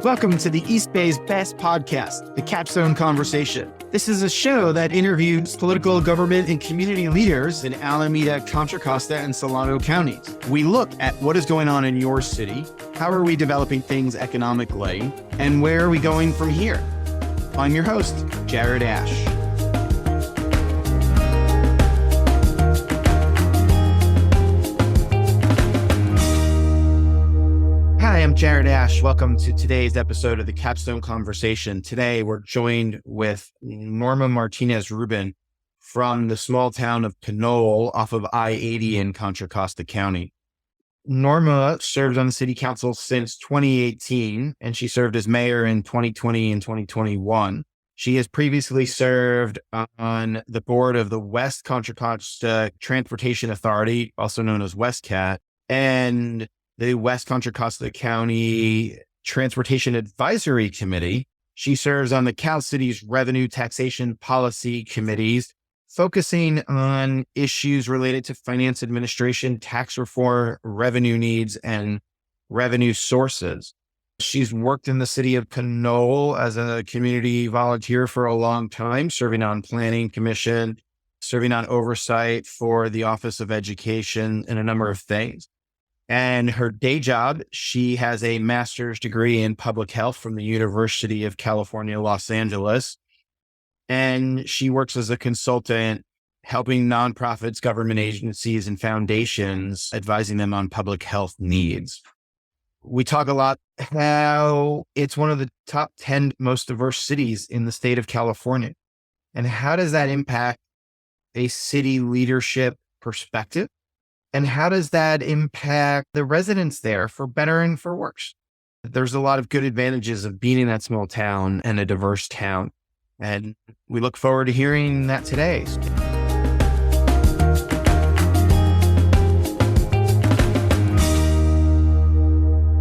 Welcome to the East Bay's best podcast, The Capstone Conversation. This is a show that interviews political, government, and community leaders in Alameda, Contra Costa, and Solano counties. We look at what is going on in your city, how are we developing things economically, and where are we going from here? I'm your host, Jared Asch. Hi, I'm Jared Asch. Welcome to today's episode of the Capstone Conversation. Today, we're joined with Norma Martinez Rubin from the small town of Pinole off of I-80 in Contra Costa County. Norma served on the city council since 2018, and she served as mayor in 2020 and 2021. She has previously served on the board of the West Contra Costa Transportation Authority, also known as WestCat, and the West Contra Costa County Transportation Advisory Committee. She serves on the Cal City's Revenue Taxation Policy Committees, focusing on issues related to finance administration, tax reform, revenue needs, and revenue sources. She's worked in the city of Pinole as a community volunteer for a long time, serving on planning commission, serving on oversight for the Office of Education, and a number of things. And her day job, she has a master's degree in public health from the University of California, Los Angeles. And she works as a consultant, helping nonprofits, government agencies, and foundations, advising them on public health needs. We talk a lot how it's one of the top 10 most diverse cities in the state of California. And how does that impact a city leadership perspective? And how does that impact the residents there for better and for worse? There's a lot of good advantages of being in that small town and a diverse town. And we look forward to hearing that today.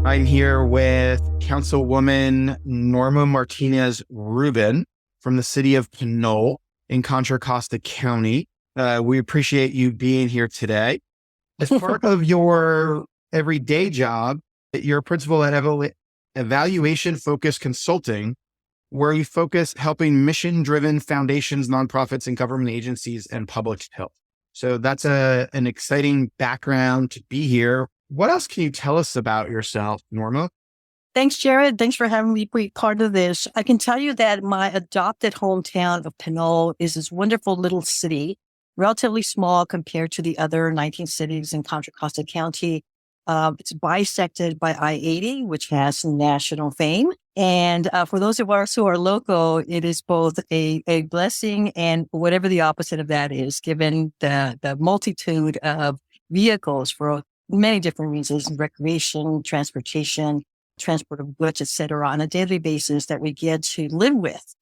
I'm here with Councilwoman Norma Martinez Rubin from the city of Pinole in Contra Costa County. We appreciate you being here today. As part of your everyday job, you're a principal at evaluation-focused consulting, where you focus helping mission-driven foundations, nonprofits, and government agencies and public health. So that's an exciting background to be here. What else can you tell us about yourself, Norma? Thanks, Jared. Thanks for having me be part of this. I can tell you that my adopted hometown of Pinole is this wonderful little city, relatively small compared to the other 19 cities in Contra Costa County. It's bisected by I-80, which has national fame. And for those of us who are local, it is both a blessing and whatever the opposite of that is, given the multitude of vehicles for many different reasons, recreation, transportation, transport of goods, et cetera, on a daily basis that we get to live with.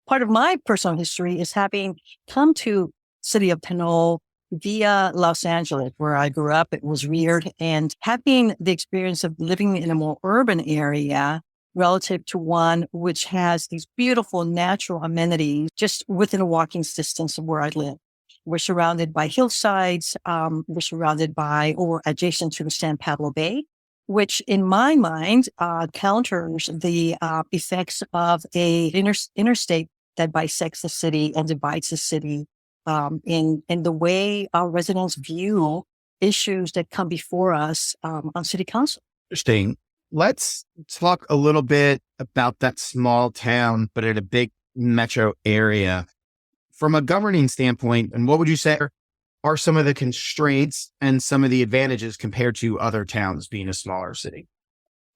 Part of my personal history is having come to city of Pinole via Los Angeles, where I grew up, it was reared, and having the experience of living in a more urban area relative to one which has these beautiful natural amenities just within a walking distance of where I live. We're surrounded by hillsides. We're surrounded by or adjacent to the San Pablo Bay, which in my mind counters the effects of a interstate that bisects the city and divides the city in the way our residents view issues that come before us on city council. Interesting. Let's talk a little bit about that small town, but in a big metro area. From a governing standpoint, and what would you say are some of the constraints and some of the advantages compared to other towns being a smaller city?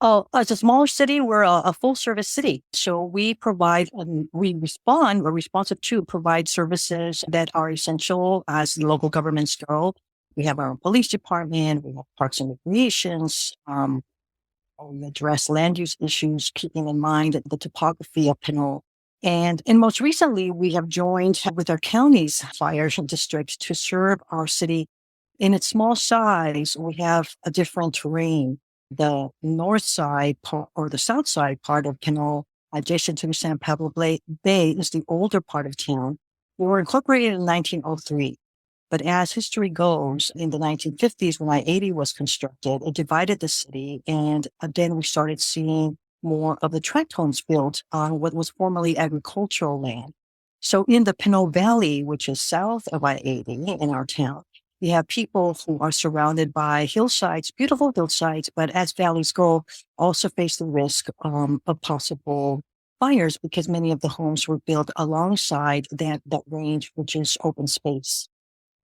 Oh, as a smaller city, we're a full service city. So we provide and we're responsive to provide services that are essential as local governments go. We have our own police department, we have parks and recreations, we address land use issues, keeping in mind the topography of Pinole. And most recently, we have joined with our county's fire district to serve our city. In its small size, we have a different terrain. The north side or the south side part of Pinole, adjacent to the San Pablo Bay, is the older part of town. We were incorporated in 1903. But as history goes, in the 1950s, when I-80 was constructed, it divided the city. And then we started seeing more of the tract homes built on what was formerly agricultural land. So in the Pinole Valley, which is south of I-80 in our town, you have people who are surrounded by hillsides, beautiful hillsides, but as valleys go, also face the risk of possible fires because many of the homes were built alongside that range, which is open space.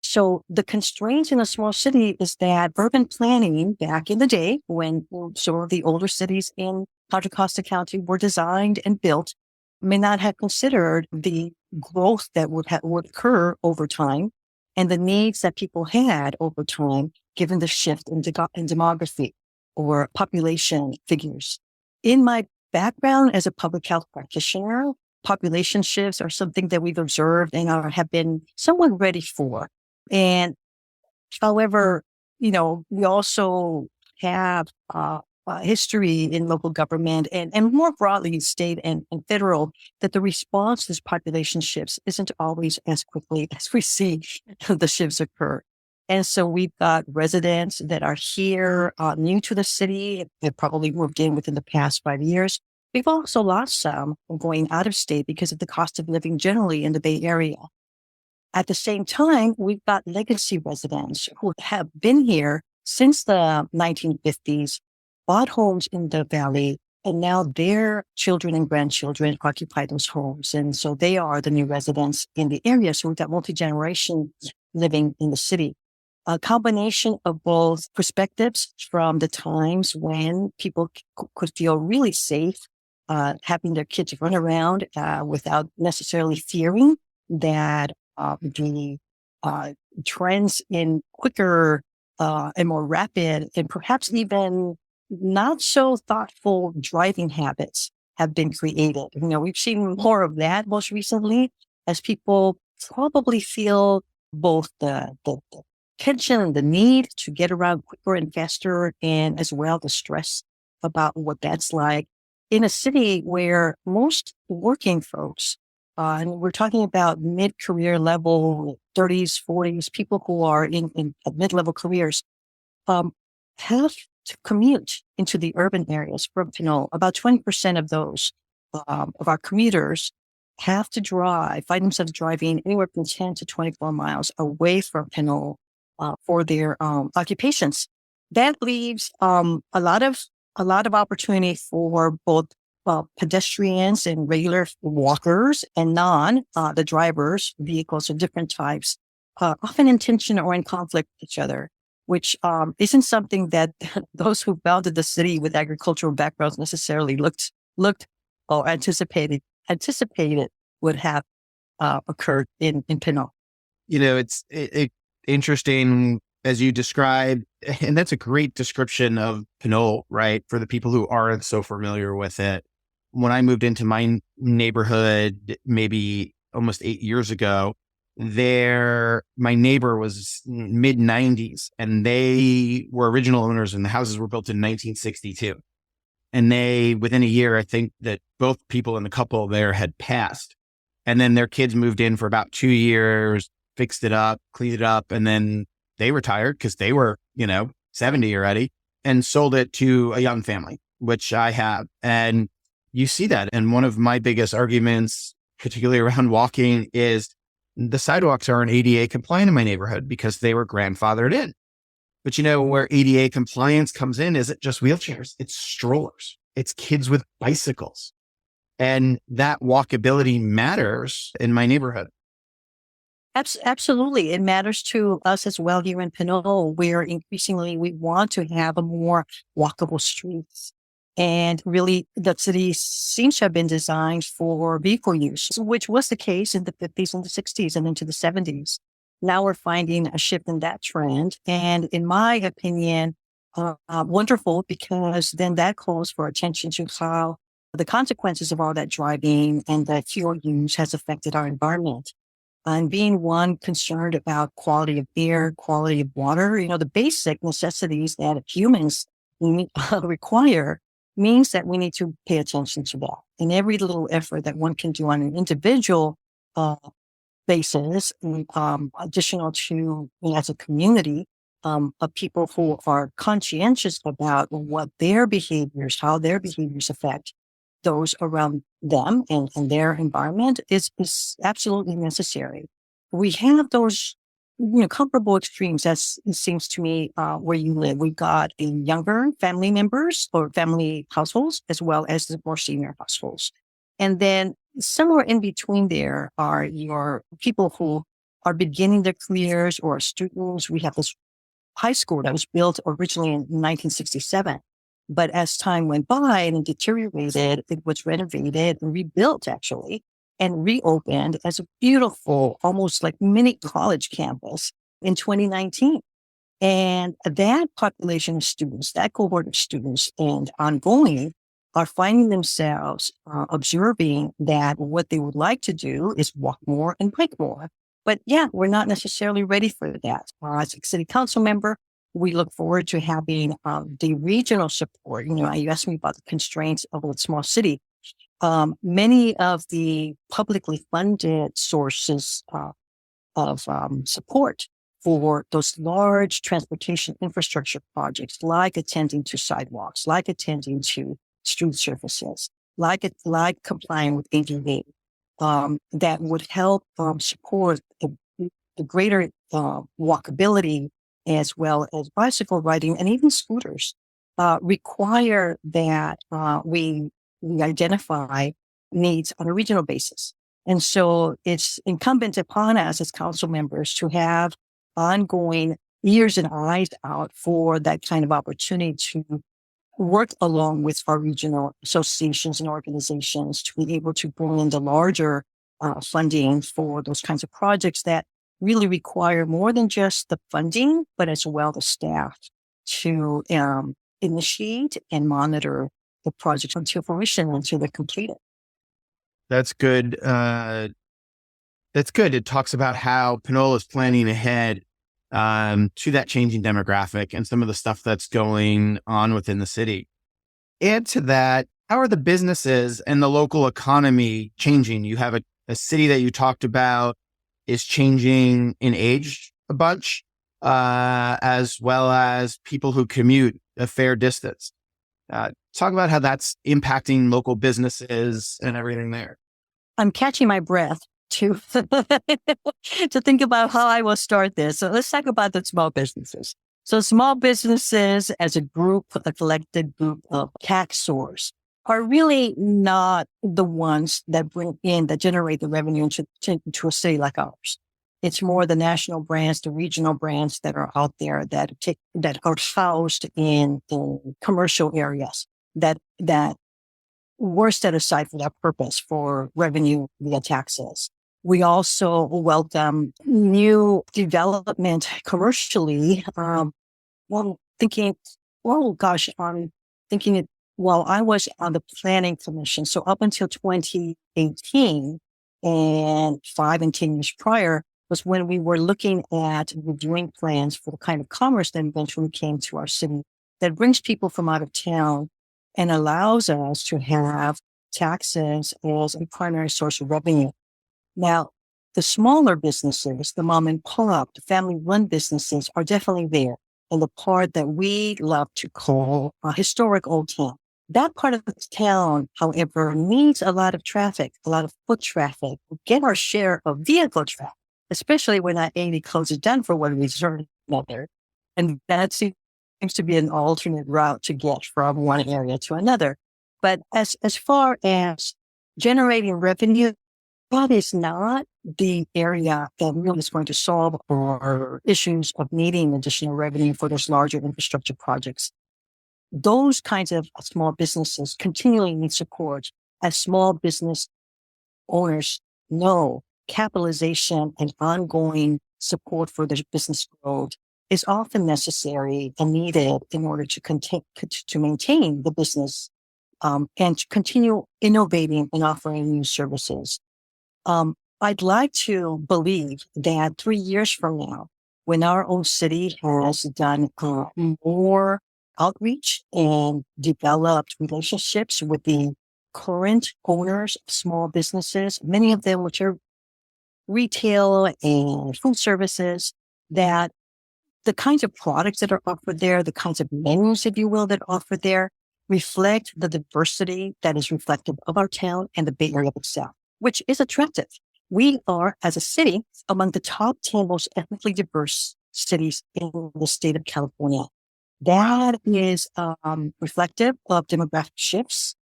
So the constraints in a small city is that urban planning back in the day, when some of the older cities in Contra Costa County were designed and built, may not have considered the growth that would occur over time and the needs that people had over time, given the shift in demography or population figures. In my background as a public health practitioner, population shifts are something that we've observed and have been somewhat ready for. And however, we also have history in local government and more broadly state and federal, that the response to this population shifts isn't always as quickly as we see the shifts occur. And so we've got residents that are here new to the city that probably moved in within the past 5 years. We've also lost some going out of state because of the cost of living generally in the Bay Area. At the same time, we've got legacy residents who have been here since the 1950s, bought homes in the valley, and now their children and grandchildren occupy those homes. And so they are the new residents in the area. So we've got multi-generation living in the city. A combination of both perspectives from the times when people could feel really safe, having their kids run around without necessarily fearing that the trends in quicker and more rapid and perhaps even not so thoughtful driving habits have been created. We've seen more of that most recently as people probably feel both the tension and the need to get around quicker and faster, and as well the stress about what that's like in a city where most working folks, and we're talking about mid-career level, 30s, 40s, people who are in mid-level careers, have to commute into the urban areas from Pinole. About 20% of those, of our commuters have to find themselves driving anywhere from 10 to 24 miles away from Pinole for their occupations. That leaves a lot of opportunity for both pedestrians and regular walkers and the drivers, vehicles of different types, often in tension or in conflict with each other, which isn't something that those who founded the city with agricultural backgrounds necessarily looked or anticipated would have occurred in Pinole. It's interesting as you described, and that's a great description of Pinole, right? For the people who aren't so familiar with it. When I moved into my neighborhood, maybe almost 8 years ago, my neighbor was mid 90s and they were original owners and the houses were built in 1962. And within a year, I think that both people in the couple there had passed. And then their kids moved in for about 2 years, fixed it up, cleaned it up. And then they retired because they were, 70 already, and sold it to a young family, which I have. And you see that. And one of my biggest arguments, particularly around walking, is the sidewalks aren't ADA compliant in my neighborhood because they were grandfathered in. But where ADA compliance comes in isn't just wheelchairs, it's strollers, it's kids with bicycles. And that walkability matters in my neighborhood. Absolutely. It matters to us as well here in Pinole, where increasingly we want to have a more walkable streets. And really, the city seems to have been designed for vehicle use, which was the case in the 50s and the 60s and into the 70s. Now we're finding a shift in that trend. And in my opinion, wonderful, because then that calls for attention to how the consequences of all that driving and the fuel use has affected our environment. And being one concerned about quality of air, quality of water, the basic necessities that humans require, means that we need to pay attention to that. And every little effort that one can do on an individual basis, additional to as a community of people who are conscientious about what their behaviors, how their behaviors affect those around them and their environment is absolutely necessary. We have those, comparable extremes, as it seems to me, where you live. We've got the younger family members or family households, as well as the more senior households. And then somewhere in between there are your people who are beginning their careers or students. We have this high school that was built originally in 1967. But as time went by and it deteriorated, it was renovated and rebuilt actually and reopened as a beautiful, almost like mini college campus in 2019. And that population of students, that cohort of students and ongoing are finding themselves observing that what they would like to do is walk more and bike more. But yeah, we're not necessarily ready for that. As a city council member, we look forward to having the regional support. You asked me about the constraints of a small city. Many of the publicly funded sources of support for those large transportation infrastructure projects, like attending to sidewalks, like attending to street surfaces, like complying with ADA, that would help support the greater walkability as well as bicycle riding and even scooters, require that we identify needs on a regional basis. And so it's incumbent upon us as council members to have ongoing ears and eyes out for that kind of opportunity to work along with our regional associations and organizations to be able to bring in the larger funding for those kinds of projects that really require more than just the funding, but as well the staff to initiate and monitor the project until fruition, until they're completed. That's good. That's good. It talks about how Pinole is planning ahead to that changing demographic and some of the stuff that's going on within the city. Add to that, how are the businesses and the local economy changing? You have a city that you talked about is changing in age a bunch, as well as people who commute a fair distance. Talk about how that's impacting local businesses and everything there. I'm catching my breath to think about how I will start this. So let's talk about the small businesses. So small businesses as a group, a collected group of taxors, are really not the ones that generate the revenue into a city like ours. It's more the national brands, the regional brands that are out there that are housed in commercial areas that were set aside for that purpose, for revenue via taxes. We also welcome new development commercially. I'm thinking it while I was on the planning commission. So up until 2018 and 5 and 10 years prior was when we were looking at reviewing plans for the kind of commerce that eventually came to our city that brings people from out of town and allows us to have taxes as a primary source of revenue. Now, the smaller businesses, the mom and pop, the family-run businesses are definitely there in the part that we love to call a historic old town. That part of the town, however, needs a lot of traffic, a lot of foot traffic. We get our share of vehicle traffic, especially when that 80 closes down for one reason or another. And that seems to be an alternate route to get from one area to another. But as far as generating revenue, that is not the area that really is going to solve our issues of needing additional revenue for those larger infrastructure projects. Those kinds of small businesses continually need support. As small business owners know, capitalization and ongoing support for their business growth is often necessary and needed in order to maintain the business and to continue innovating and offering new services. I'd like to believe that 3 years from now, when our own city has done more outreach and developed relationships with the current owners of small businesses, many of them which are retail and food services, that the kinds of products that are offered there, the kinds of menus, if you will, that are offered there reflect the diversity that is reflective of our town and the Bay Area itself, which is attractive. We are, as a city, among the top 10 most ethnically diverse cities in the state of California. That is reflective of demographic shifts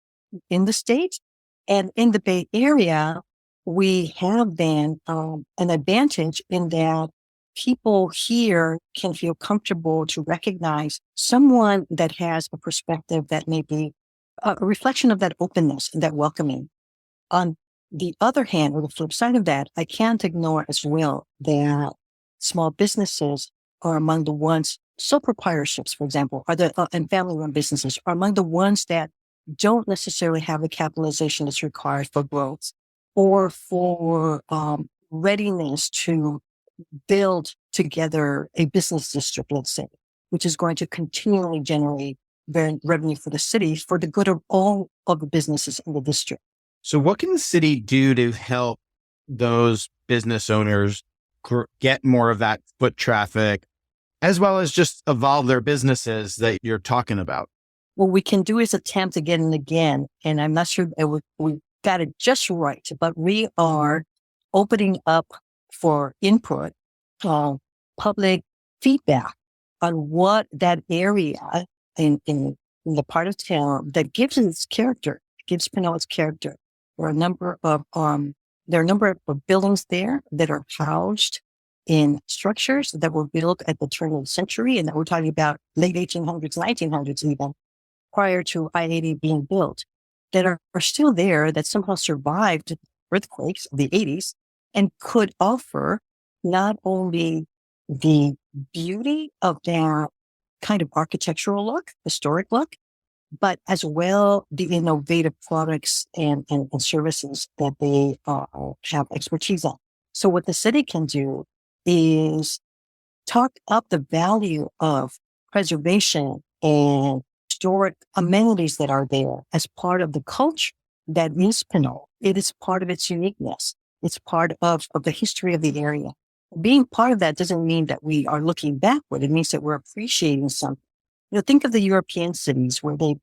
in the state. And in the Bay Area, we have been an advantage in that people here can feel comfortable to recognize someone that has a perspective that may be a reflection of that openness and that welcoming. On the other hand, or the flip side of that, I can't ignore as well that small businesses are among the ones, sole proprietorships, for example, and family-run businesses are among the ones that don't necessarily have the capitalization that's required for growth or for readiness to build together a business district, let's say, which is going to continually generate revenue for the city for the good of all of the businesses in the district. So what can the city do to help those business owners get more of that foot traffic, as well as just evolve their businesses that you're talking about? What we can do is attempt again and again, and I'm not sure that we got it just right, but we are opening up for input, public feedback on what that area in the part of town that gives it its character, gives Pinole its character. There are a number of buildings there that are housed in structures that were built at the turn of the century, and that we're talking about late 1800s, 1900s even, prior to I-80 being built, that are still there, that somehow survived earthquakes of the 80s and could offer not only the beauty of their kind of architectural look, historic look, but as well the innovative products and services that they have expertise on. So what the city can do is talk up the value of preservation and historic amenities that are there as part of the culture that is Pinole. It is part of its uniqueness. It's part of the history of the area. Being part of that doesn't mean that we are looking backward. It means that we're appreciating something. Think of the European cities where they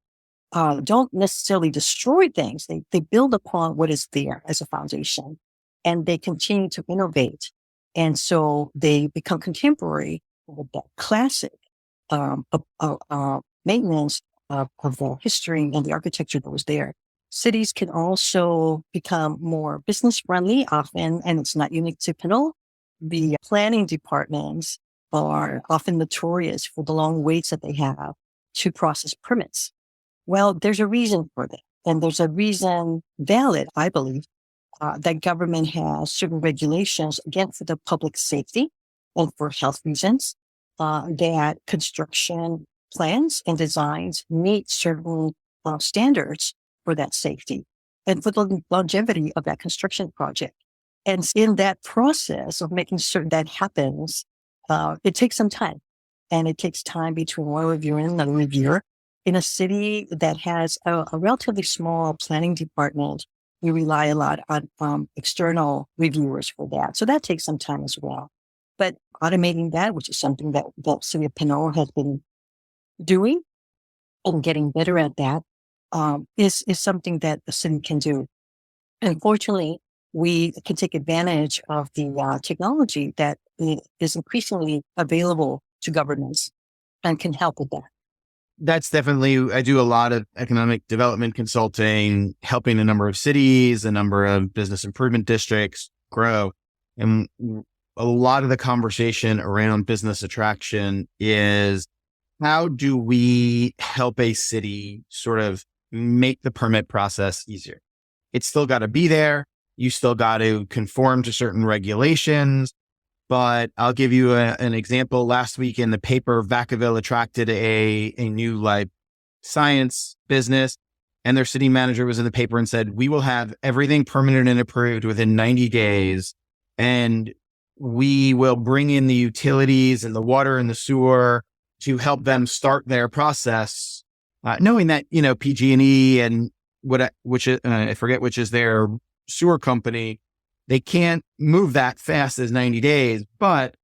don't necessarily destroy things. They build upon what is there as a foundation, and they continue to innovate. And so they become contemporary with that classic maintenance of the history and the architecture that was there. Cities can also become more business friendly often, and it's not unique to Pinole. The planning departments are often notorious for the long waits that they have to process permits. Well, there's a reason for that. And there's a reason valid, I believe, that government has certain regulations, again, for the public safety and for health reasons, that construction plans and designs meet certain standards for that safety and for the longevity of that construction project. And in that process of making certain that happens, it takes some time. And it takes time between one reviewer and another reviewer. In a city that has a relatively small planning department, we rely a lot on external reviewers for that. So that takes some time as well. But automating that, which is something that the city of Pinole has been doing and getting better at that, is something that the city can do. And fortunately, we can take advantage of the technology that is increasingly available to governments and can help with that. That's definitely, I do a lot of economic development consulting, helping a number of cities, a number of business improvement districts grow. And a lot of the conversation around business attraction is, how do we help a city sort of make the permit process easier? It's still got to be there. You still got to conform to certain regulations. But I'll give you an example. Last week in the paper, Vacaville attracted a new life science business, and their city manager was in the paper and said, we will have everything permitted and approved within 90 days. And we will bring in the utilities and the water and the sewer to help them start their process, knowing that, PG&E and I forget which is their sewer company, they can't move that fast as 90 days, but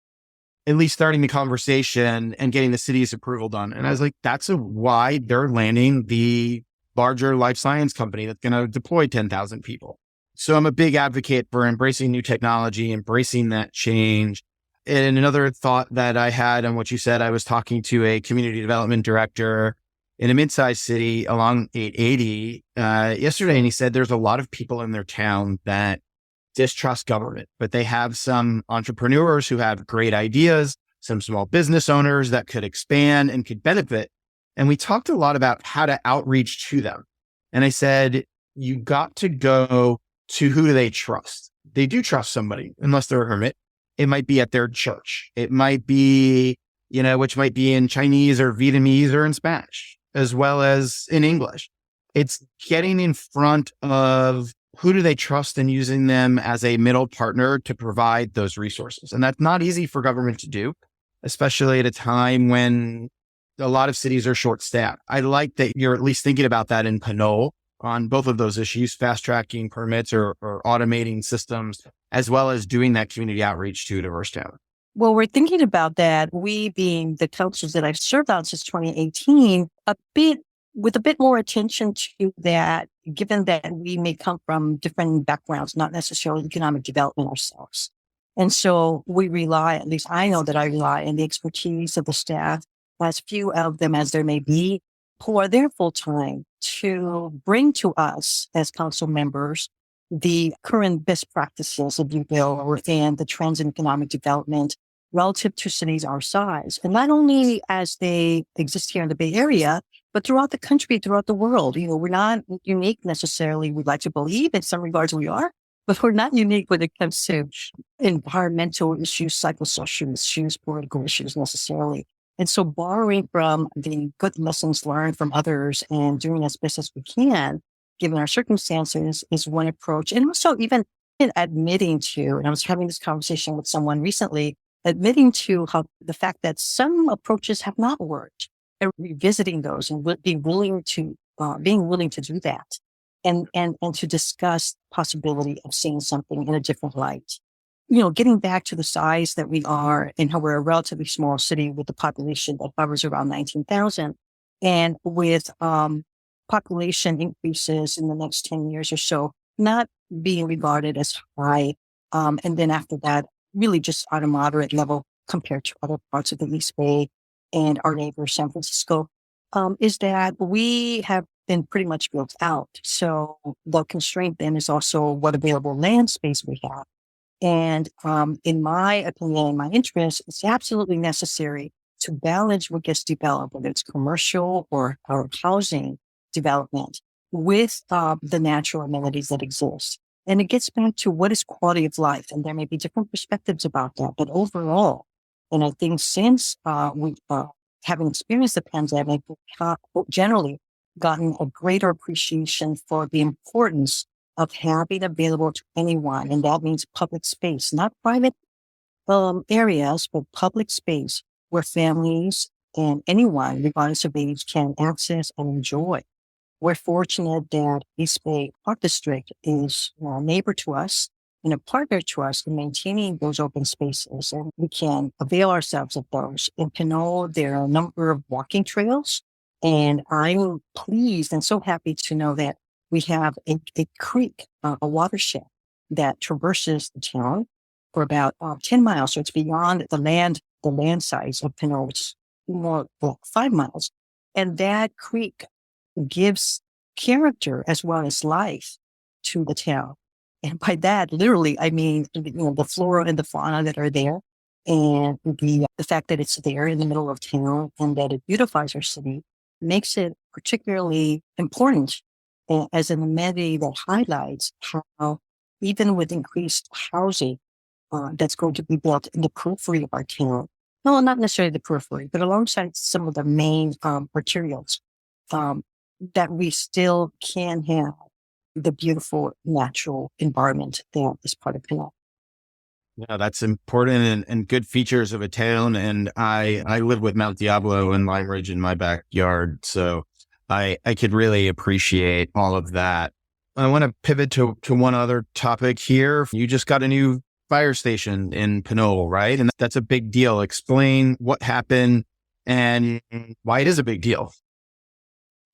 at least starting the conversation and getting the city's approval done. And I was like, that's why they're landing the larger life science company that's going to deploy 10,000 people. So I'm a big advocate for embracing new technology, embracing that change. And another thought that I had on what you said, I was talking to a community development director in a mid-sized city along 880 yesterday, and he said there's a lot of people in their town that distrust government, but they have some entrepreneurs who have great ideas, some small business owners that could expand and could benefit. And we talked a lot about how to outreach to them. And I said, you got to go to who do they trust? They do trust somebody, unless they're a hermit. It might be at their church. It might be, which might be in Chinese or Vietnamese or in Spanish, as well as in English. It's getting in front of who do they trust and using them as a middle partner to provide those resources. And that's not easy for government to do, especially at a time when a lot of cities are short-staffed. I like that you're at least thinking about that in Pinole on both of those issues, fast-tracking permits or automating systems, as well as doing that community outreach to a diverse town. Well, we're thinking about that. We being the councils that I've served on since 2018, with a bit more attention to that, given that we may come from different backgrounds, not necessarily economic development ourselves. And so we rely, at least I know that I rely on the expertise of the staff, as few of them as there may be, who are there full time to bring to us as council members the current best practices, if you will, and the trends in economic development relative to cities our size. And not only as they exist here in the Bay Area, but throughout the country, throughout the world. We're not unique necessarily. We'd like to believe in some regards we are, but we're not unique when it comes to environmental issues, psychosocial issues, political issues necessarily. And so borrowing from the good lessons learned from others and doing as best as we can, given our circumstances, is one approach. And also even admitting to, and I was having this conversation with someone recently, admitting to how the fact that some approaches have not worked and revisiting those and being willing to do that and to discuss possibility of seeing something in a different light. Getting back to the size that we are and how we're a relatively small city with a population that hovers around 19,000, and with population increases in the next 10 years or so, not being regarded as high. And then after that, really just on a moderate level compared to other parts of the East Bay and our neighbor, San Francisco, is that we have been pretty much built out. So the constraint then is also what available land space we have. And in my opinion, in my interest, it's absolutely necessary to balance what gets developed, whether it's commercial or housing development, with the natural amenities that exist. And it gets back to what is quality of life. And there may be different perspectives about that. But overall, and I think since we've having experienced the pandemic, we've generally gotten a greater appreciation for the importance of having available to anyone. And that means public space, not private areas, but public space where families and anyone, regardless of age, can access and enjoy. We're fortunate that East Bay Park District is a neighbor to us and a partner to us in maintaining those open spaces, and we can avail ourselves of those. In Pinole, there are a number of walking trails, and I'm pleased and so happy to know that we have a creek, a watershed that traverses the town for about 10 miles. So it's beyond the land size of Pinole, which is more like 5 miles. And that creek gives character as well as life to the town. And by that, literally, I mean, the flora and the fauna that are there, and the fact that it's there in the middle of town and that it beautifies our city makes it particularly important as an amenity that highlights how, even with increased housing that's going to be built in the periphery of our town, no, not necessarily the periphery, but alongside some of the main arterials, that we still can have the beautiful natural environment that is part of Pinole. Yeah, that's important and good features of a town. And I live with Mount Diablo and Lime Ridge in my backyard. So I could really appreciate all of that. I want to pivot to one other topic here. You just got a new fire station in Pinole, right? And that's a big deal. Explain what happened and why it is a big deal.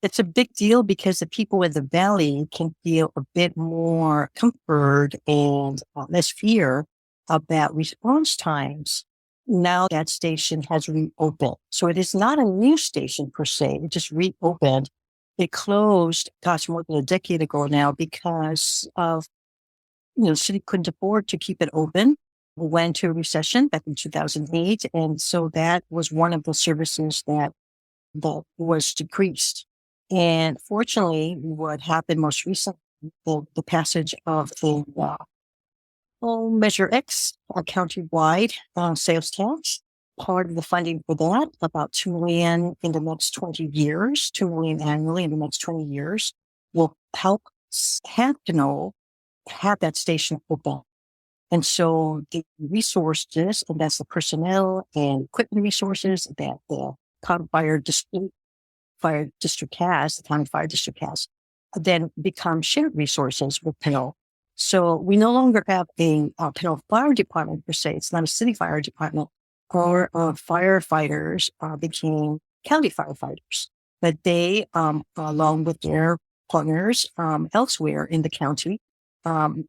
It's a big deal because the people in the valley can feel a bit more comfort and less fear about response times. Now that station has reopened. So it is not a new station per se. It just reopened. It closed, more than a decade ago now because of, the city couldn't afford to keep it open. We went to a recession back in 2008. And so that was one of the services that was decreased. And fortunately, what happened most recently, the passage of the Measure X, a county-wide sales tax, part of the funding for that, about $2 million in the next 20 years, $2 million annually in the next 20 years, will help Pinole have that station open. And so the resources, and that's the personnel and equipment resources that the fire district has, the county fire district has, then become shared resources with Pinole. So we no longer have a Pinole Fire Department per se. It's not a city fire department. Our firefighters became county firefighters. But they, along with their partners elsewhere in the county,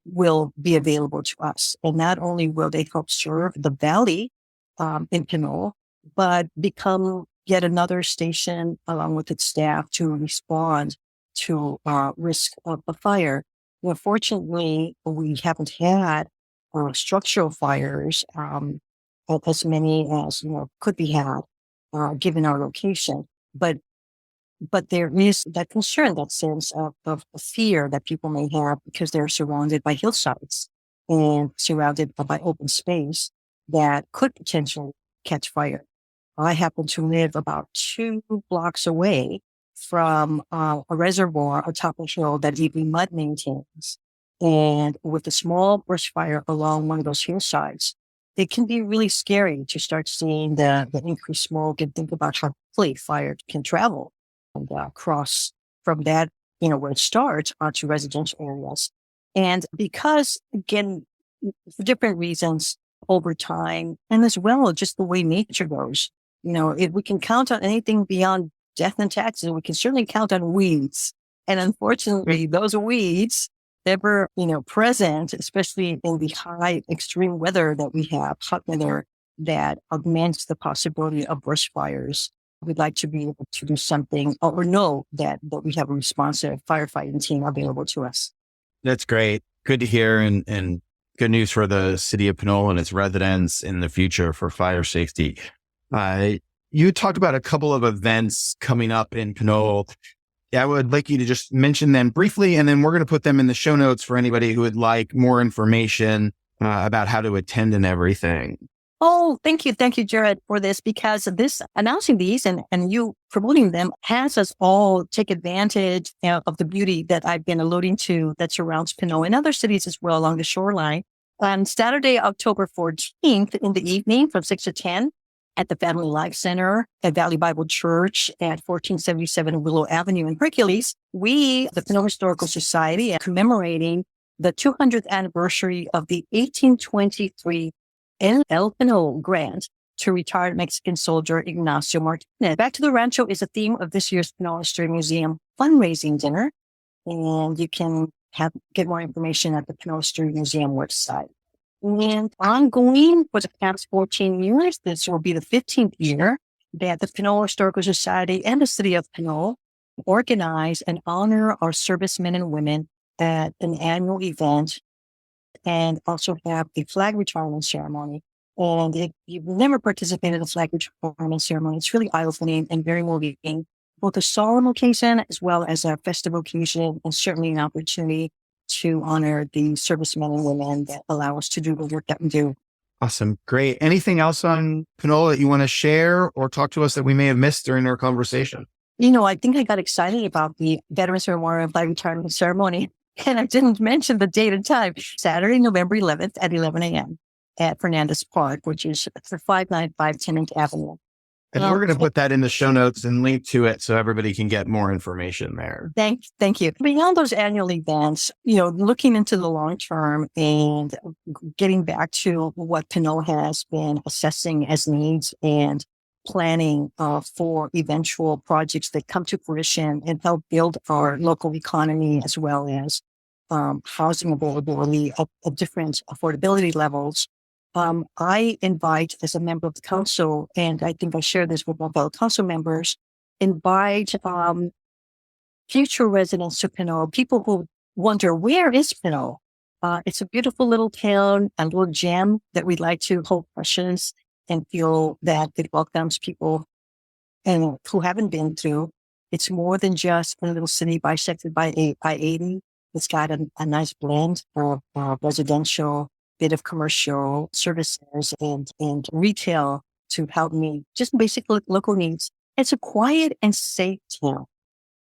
will be available to us. And not only will they help serve the valley in Pinole, but become yet another station along with its staff to respond to risk of a fire. Well, fortunately, we haven't had structural fires as many as could be had given our location. But there is that concern, that sense of fear that people may have because they're surrounded by hillsides and surrounded by open space that could potentially catch fire. I happen to live about 2 blocks away from a reservoir atop a hill that Even Mud maintains. And with a small brush fire along one of those hillsides, it can be really scary to start seeing the increased smoke and think about how quickly fire can travel and cross from that, where it starts onto residential areas. And because, again, for different reasons over time, and as well, just the way nature goes, if we can count on anything beyond death and taxes, we can certainly count on weeds. And unfortunately, those weeds ever, present, especially in the high extreme weather that we have, hot weather that augments the possibility of brush fires. We'd like to be able to do something or know that we have a responsive firefighting team available to us. That's great. Good to hear, and good news for the city of Pinole and its residents in the future for fire safety. You talked about a couple of events coming up in Pinole. I would like you to just mention them briefly, and then we're going to put them in the show notes for anybody who would like more information about how to attend and everything. Oh, thank you. Thank you, Jared, for this, because announcing these and you promoting them has us all take advantage of the beauty that I've been alluding to that surrounds Pinole and other cities as well along the shoreline. On Saturday, October 14th in the evening from 6 to 10 at the Family Life Center at Valley Bible Church at 1477 Willow Avenue in Hercules, we, the Pinole Historical Society, are commemorating the 200th anniversary of the 1823 El Pinole Grant to retired Mexican soldier Ygnacio Martínez. Back to the Rancho is a theme of this year's Pinole History Museum fundraising dinner, and you can get more information at the Pinole History Museum website. And ongoing for the past 14 years, this will be the 15th year that the Pinole Historical Society and the City of Pinole organize and honor our servicemen and women at an annual event, and also have the flag retirement ceremony. And if you've never participated in the flag retirement ceremony, it's really eye-opening and very moving, both a solemn occasion as well as a festive occasion, and certainly an opportunity to honor the servicemen and women that allow us to do the work that we do. Awesome. Great. Anything else on Pinole that you want to share or talk to us that we may have missed during our conversation? I think I got excited about the Veterans Memorial Flag Retirement Ceremony. And I didn't mention the date and time. Saturday, November 11th at 11 a.m. at Fernandez Park, which is for 595 Tenant Avenue. And we're going to put that in the show notes and link to it so everybody can get more information there. Thank you. Beyond those annual events, looking into the long term and getting back to what Pinole has been assessing as needs and planning for eventual projects that come to fruition and help build our local economy as well as housing availability at different affordability levels. I invite, as a member of the council, and I think I share this with my fellow council members, invite future residents to Pinole, people who wonder, where is Pinole? It's a beautiful little town, a little gem that we'd like to hold precious and feel that it welcomes people and who haven't been through. It's more than just a little city bisected by I-80. It's got a nice blend of residential, bit of commercial services and retail to help meet just basic local needs. It's a quiet and safe town.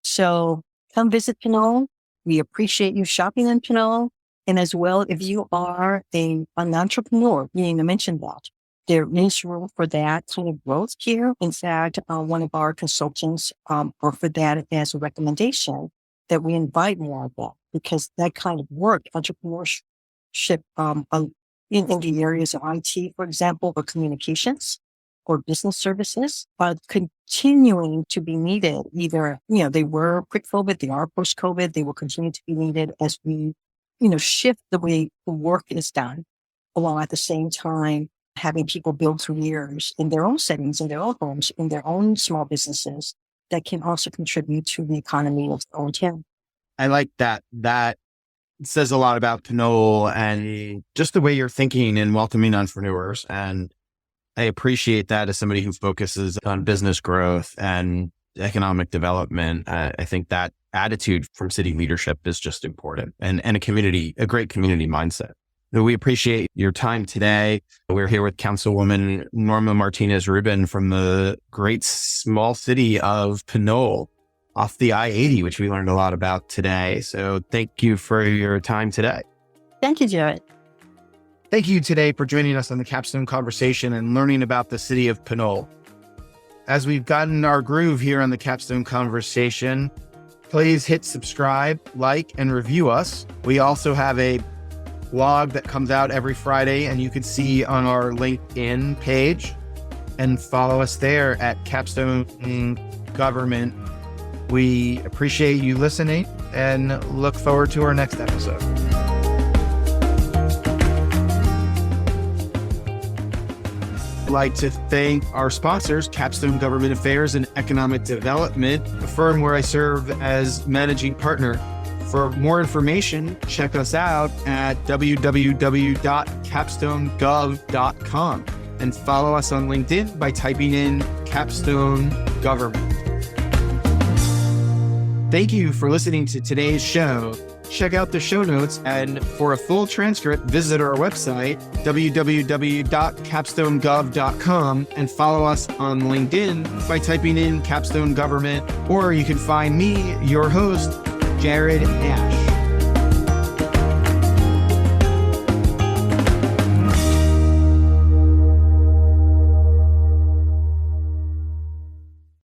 So come visit Pinole. We appreciate you shopping in Pinole. And as well, if you are an entrepreneur, you need to mention that. There is room for that kind of growth here. In fact, one of our consultants offered that as a recommendation that we invite more of that, because that kind of work, entrepreneurship, in the areas of IT, for example, or communications or business services are continuing to be needed. Either, they were pre-COVID, they are post-COVID, they will continue to be needed as we, shift the way the work is done, while at the same time having people build careers in their own settings, in their own homes, in their own small businesses that can also contribute to the economy of their own town. I like that. That says a lot about Pinole and just the way you're thinking and welcoming entrepreneurs. And I appreciate that as somebody who focuses on business growth and economic development. I think that attitude from city leadership is just important and a great community mindset. So we appreciate your time today. We're here with Councilwoman Norma Martinez Rubin from the great small city of Pinole off the I-80, which we learned a lot about today. So thank you for your time today. Thank you, Jared. Thank you today for joining us on the Capstone Conversation and learning about the city of Pinole. As we've gotten our groove here on the Capstone Conversation, please hit subscribe, like, and review us. We also have a blog that comes out every Friday, and you can see on our LinkedIn page, and follow us there at Capstone Government. We appreciate you listening and look forward to our next episode. I'd like to thank our sponsors, Capstone Government Affairs and Economic Development, a firm where I serve as managing partner. For more information, check us out at www.capstonegov.com and follow us on LinkedIn by typing in Capstone Government. Thank you for listening to today's show. Check out the show notes, and for a full transcript, visit our website, www.capstonegov.com, and follow us on LinkedIn by typing in Capstone Government, or you can find me, your host, Jared Asch.